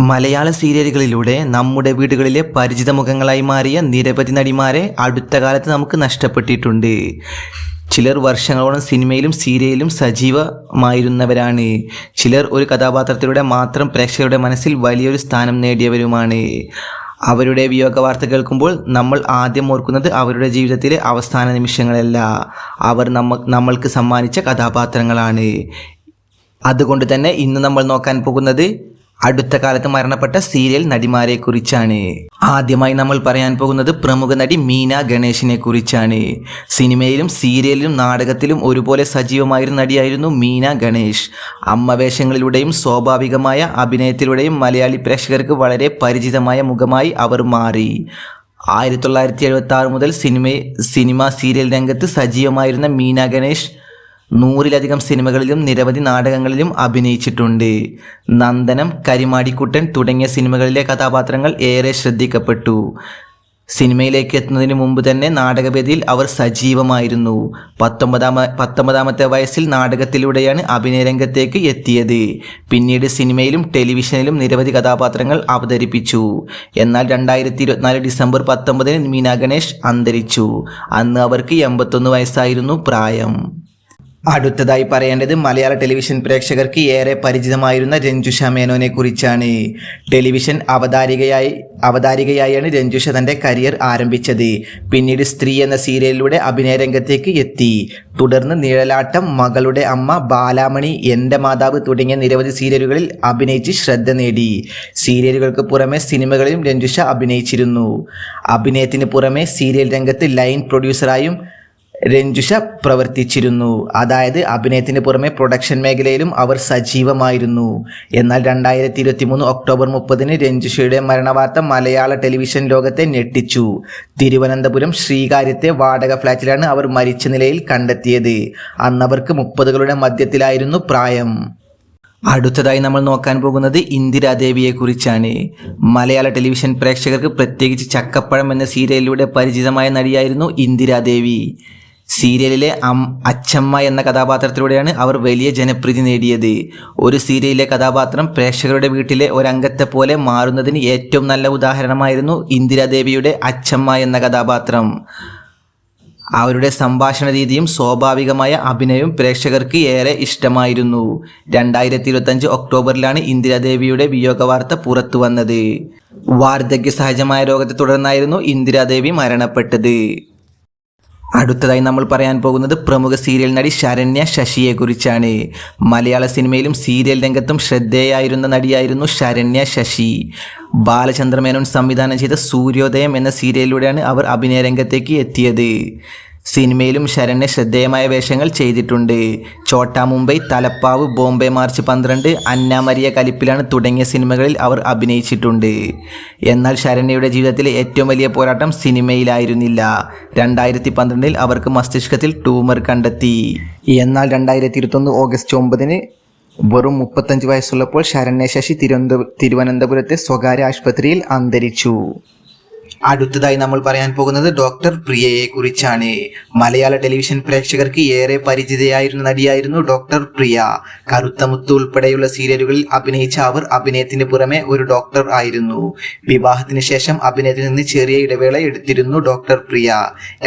മലയാള സീരിയലുകളിലൂടെ നമ്മുടെ വീടുകളിലെ പരിചിത മുഖങ്ങളായി മാറിയ നിരവധി നടിമാരെ അടുത്ത കാലത്ത് നമുക്ക് നഷ്ടപ്പെട്ടിട്ടുണ്ട്. ചിലർ വർഷങ്ങളോളം സിനിമയിലും സീരിയലിലും സജീവമായിരുന്നവരാണ്. ചിലർ ഒരു കഥാപാത്രത്തിലൂടെ മാത്രം പ്രേക്ഷകരുടെ മനസ്സിൽ വലിയൊരു സ്ഥാനം നേടിയവരുമാണ്. അവരുടെ വിയോഗ വാർത്ത കേൾക്കുമ്പോൾ നമ്മൾ ആദ്യം ഓർക്കുന്നത് അവരുടെ ജീവിതത്തിലെ അവസാന നിമിഷങ്ങളല്ല, അവർ നമ്മൾക്ക് സമ്മാനിച്ച കഥാപാത്രങ്ങളാണ്. അതുകൊണ്ട് തന്നെ ഇന്ന് നമ്മൾ നോക്കാൻ പോകുന്നത് അടുത്ത കാലത്ത് മരണപ്പെട്ട സീരിയൽ നടിമാരെ കുറിച്ചാണ്. ആദ്യമായി നമ്മൾ പറയാൻ പോകുന്നത് പ്രമുഖ നടി മീന ഗണേഷിനെ കുറിച്ചാണ്. സിനിമയിലും സീരിയലിലും നാടകത്തിലും ഒരുപോലെ സജീവമായിരുന്ന നടിയായിരുന്നു മീന ഗണേഷ്. അമ്മവേഷങ്ങളിലൂടെയും സ്വാഭാവികമായ അഭിനയത്തിലൂടെയും മലയാളി പ്രേക്ഷകർക്ക് വളരെ പരിചിതമായ മുഖമായി അവർ മാറി. 1976 മുതൽ സിനിമ സീരിയൽ രംഗത്ത് സജീവമായിരുന്ന മീന ഗണേഷ് 100-ലധികം സിനിമകളിലും നിരവധി നാടകങ്ങളിലും അഭിനയിച്ചിട്ടുണ്ട്. നന്ദനം, കരിമാടിക്കുട്ടൻ തുടങ്ങിയ സിനിമകളിലെ കഥാപാത്രങ്ങൾ ഏറെ ശ്രദ്ധിക്കപ്പെട്ടു. സിനിമയിലേക്ക് എത്തുന്നതിന് മുമ്പ് തന്നെ നാടകവേദിയിൽ അവർ സജീവമായിരുന്നു. 19ാമത്തെ വയസ്സിൽ നാടകത്തിലൂടെയാണ് അഭിനയരംഗത്തേക്ക് എത്തിയത്. പിന്നീട് സിനിമയിലും ടെലിവിഷനിലും നിരവധി കഥാപാത്രങ്ങൾ അവതരിപ്പിച്ചു. എന്നാൽ 2024 ഡിസംബർ 19 മീന ഗണേഷ് അന്തരിച്ചു. അന്ന് അവർക്ക് 81 വയസ്സായിരുന്നു പ്രായം. അടുത്തതായി പറയേണ്ടത് മലയാള ടെലിവിഷൻ പ്രേക്ഷകർക്ക് ഏറെ പരിചിതമായിരുന്ന രഞ്ജുഷ മേനോനെ കുറിച്ചാണ്. ടെലിവിഷൻ അവതാരികയായാണ് രഞ്ജുഷ തൻ്റെ കരിയർ ആരംഭിച്ചത്. പിന്നീട് സ്ത്രീ എന്ന സീരിയലിലൂടെ അഭിനയ രംഗത്തേക്ക് എത്തി. തുടർന്ന് നിഴലാട്ടം, മകളുടെ അമ്മ, ബാലാമണി, എൻ്റെ മാതാവ് തുടങ്ങിയ നിരവധി സീരിയലുകളിൽ അഭിനയിച്ച് ശ്രദ്ധ നേടി. സീരിയലുകൾക്ക് പുറമെ സിനിമകളിലും രഞ്ജുഷ അഭിനയിച്ചിരുന്നു. അഭിനയത്തിന് പുറമെ സീരിയൽ രംഗത്ത് ലൈൻ പ്രൊഡ്യൂസറായും രഞ്ജുഷ പ്രവർത്തിച്ചിരുന്നു. അതായത് അഭിനയത്തിന് പുറമെ പ്രൊഡക്ഷൻ മേഖലയിലും അവർ സജീവമായിരുന്നു. എന്നാൽ 2023 ഒക്ടോബർ 30 രഞ്ജുഷയുടെ മരണവാർത്ത മലയാള ടെലിവിഷൻ ലോകത്തെ ഞെട്ടിച്ചു. തിരുവനന്തപുരം ശ്രീകാര്യത്തെ വാടക ഫ്ലാറ്റിലാണ് അവർ മരിച്ച നിലയിൽ കണ്ടെത്തിയത്. അന്നവർക്ക് 30കളുടെ മധ്യത്തിലായിരുന്നു പ്രായം. അടുത്തതായി നമ്മൾ നോക്കാൻ പോകുന്നത് ഇന്ദിരാദേവിയെ കുറിച്ചാണ്. മലയാള ടെലിവിഷൻ പ്രേക്ഷകർക്ക് പ്രത്യേകിച്ച് ചക്കപ്പഴം എന്ന സീരിയലിലൂടെ പരിചിതമായ നടിയായിരുന്നു ഇന്ദിരാദേവി. സീരിയലിലെ അച്ചമ്മ എന്ന കഥാപാത്രത്തിലൂടെയാണ് അവർ വലിയ ജനപ്രീതി നേടിയത്. ഒരു സീരിയലിലെ കഥാപാത്രം പ്രേക്ഷകരുടെ വീട്ടിലെ ഒരംഗത്തെ പോലെ മാറുന്നതിന് ഏറ്റവും നല്ല ഉദാഹരണമായിരുന്നു ഇന്ദിരാദേവിയുടെ അച്ചമ്മ എന്ന കഥാപാത്രം. അവരുടെ സംഭാഷണ രീതിയും സ്വാഭാവികമായ അഭിനയവും പ്രേക്ഷകർക്ക് ഏറെ ഇഷ്ടമായിരുന്നു. 2025 ഒക്ടോബറിലാണ് ഇന്ദിരാദേവിയുടെ വിയോഗ വാർത്ത പുറത്തു വന്നത്. വാർദ്ധക്യ സഹജമായ രോഗത്തെ തുടർന്നായിരുന്നു ഇന്ദിരാദേവി മരണപ്പെട്ടത്. അടുത്തതായി നമ്മൾ പറയാൻ പോകുന്നത് പ്രമുഖ സീരിയൽ നടി ശരണ്യ ശശിയെ കുറിച്ചാണ്. മലയാള സിനിമയിലും സീരിയൽ രംഗത്തും ശ്രദ്ധേയായിരുന്ന നടിയായിരുന്നു ശരണ്യ ശശി. ബാലചന്ദ്രമേനോൻ സംവിധാനം ചെയ്ത സൂര്യോദയം എന്ന സീരിയലിലൂടെയാണ് അവർ അഭിനയ രംഗത്തേക്ക് എത്തിയത്. സിനിമയിലും ശരണ്യ ശ്രദ്ധേയമായ വേഷങ്ങൾ ചെയ്തിട്ടുണ്ട്. ചോട്ടാ മുംബൈ, തലപ്പാവ്, ബോംബെ മാർച്ച് 12, അന്ന മരിയ കലിപ്പിലാണ് തുടങ്ങിയ സിനിമകളിൽ അവർ അഭിനയിച്ചിട്ടുണ്ട്. എന്നാൽ ശരണ്യയുടെ ജീവിതത്തിലെ ഏറ്റവും വലിയ പോരാട്ടം സിനിമയിലായിരുന്നില്ല. 2012 അവർക്ക് മസ്തിഷ്കത്തിൽ ട്യൂമർ കണ്ടെത്തി. എന്നാൽ 2021 ഓഗസ്റ്റ് 9 വെറും 35 വയസ്സുള്ളപ്പോൾ ശരണ്യ ശശി തിരുവനന്തപുരത്തെ സ്വകാര്യ ആശുപത്രിയിൽ അന്തരിച്ചു. അടുത്തതായി നമ്മൾ പറയാൻ പോകുന്നത് ഡോക്ടർ പ്രിയയെ കുറിച്ചാണ്. മലയാള ടെലിവിഷൻ പ്രേക്ഷകർക്ക് ഏറെ പരിചിതയായിരുന്ന നടിയായിരുന്നു ഡോക്ടർ പ്രിയ. കറുത്ത മുത്ത് ഉൾപ്പെടെയുള്ള സീരിയലുകളിൽ അഭിനയിച്ച അവർ അഭിനയത്തിന് പുറമെ ഒരു ഡോക്ടർ ആയിരുന്നു. വിവാഹത്തിന് ശേഷം അഭിനയത്തിൽ നിന്ന് ചെറിയ ഇടവേള എടുത്തിരുന്നു ഡോക്ടർ പ്രിയ.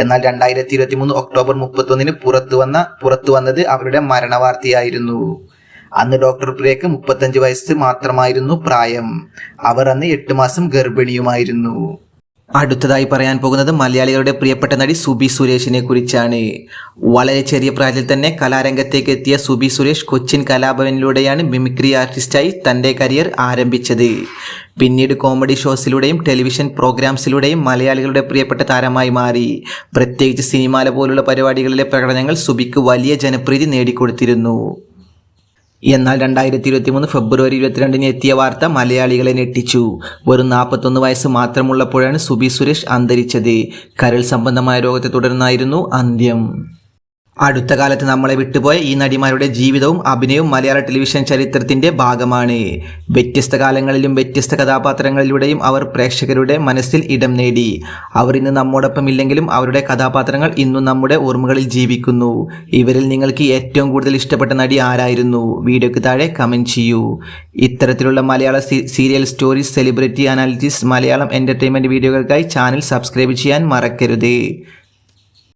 എന്നാൽ 2023 ഒക്ടോബർ 31 പുറത്തു വന്നത് അവരുടെ മരണവാർത്തയായിരുന്നു. അന്ന് ഡോക്ടർ പ്രിയക്ക് 35 വയസ്സ് മാത്രമായിരുന്നു പ്രായം. അവർ അന്ന് 8 മാസം ഗർഭിണിയുമായിരുന്നു. അടുത്തതായി പറയാൻ പോകുന്നത് മലയാളികളുടെ പ്രിയപ്പെട്ട നടി സുബി സുരേഷിനെ കുറിച്ചാണ്. വളരെ ചെറിയ പ്രായത്തിൽ തന്നെ കലാരംഗത്തേക്ക് എത്തിയ സുബി സുരേഷ് കൊച്ചിൻ കലാഭവനിലൂടെയാണ് മിമിക്രി ആർട്ടിസ്റ്റായി തൻ്റെ കരിയർ ആരംഭിച്ചത്. പിന്നീട് കോമഡി ഷോസിലൂടെയും ടെലിവിഷൻ പ്രോഗ്രാംസിലൂടെയും മലയാളികളുടെ പ്രിയപ്പെട്ട താരമായി മാറി. പ്രത്യേകിച്ച് സിനിമാല പോലുള്ള പരിപാടികളിലെ പ്രകടനങ്ങൾ സുബിക്ക് വലിയ ജനപ്രീതി നേടിക്കൊടുത്തിരുന്നു. എന്നാൽ 2023 ഫെബ്രുവരി 22 എത്തിയ വാർത്ത മലയാളികളെ ഞെട്ടിച്ചു. വെറും 41 വയസ്സ് മാത്രമുള്ളപ്പോഴാണ് സുബി സുരേഷ് അന്തരിച്ചത്. കരൾ സംബന്ധമായ രോഗത്തെ തുടർന്നായിരുന്നു അന്ത്യം. അടുത്ത കാലത്ത് നമ്മളെ വിട്ടുപോയ ഈ നടിമാരുടെ ജീവിതവും അഭിനയവും മലയാള ടെലിവിഷൻ ചരിത്രത്തിന്റെ ഭാഗമാണ്. വ്യത്യസ്ത കാലങ്ങളിലും വ്യത്യസ്ത കഥാപാത്രങ്ങളിലൂടെയും അവർ പ്രേക്ഷകരുടെ മനസ്സിൽ ഇടം നേടി. അവർ ഇന്ന് നമ്മോടൊപ്പം ഇല്ലെങ്കിലും അവരുടെ കഥാപാത്രങ്ങൾ ഇന്നും നമ്മുടെ ഓർമ്മകളിൽ ജീവിക്കുന്നു. ഇവരിൽ നിങ്ങൾക്ക് ഏറ്റവും കൂടുതൽ ഇഷ്ടപ്പെട്ട നടി ആരായിരുന്നു? വീഡിയോയ്ക്ക് താഴെ കമന്റ് ചെയ്യൂ. ഇത്തരത്തിലുള്ള മലയാള serial stories, celebrity analysis, Malayalam entertainment വീഡിയോകൾക്കായി ചാനൽ സബ്സ്ക്രൈബ് ചെയ്യാൻ മറക്കരുത്.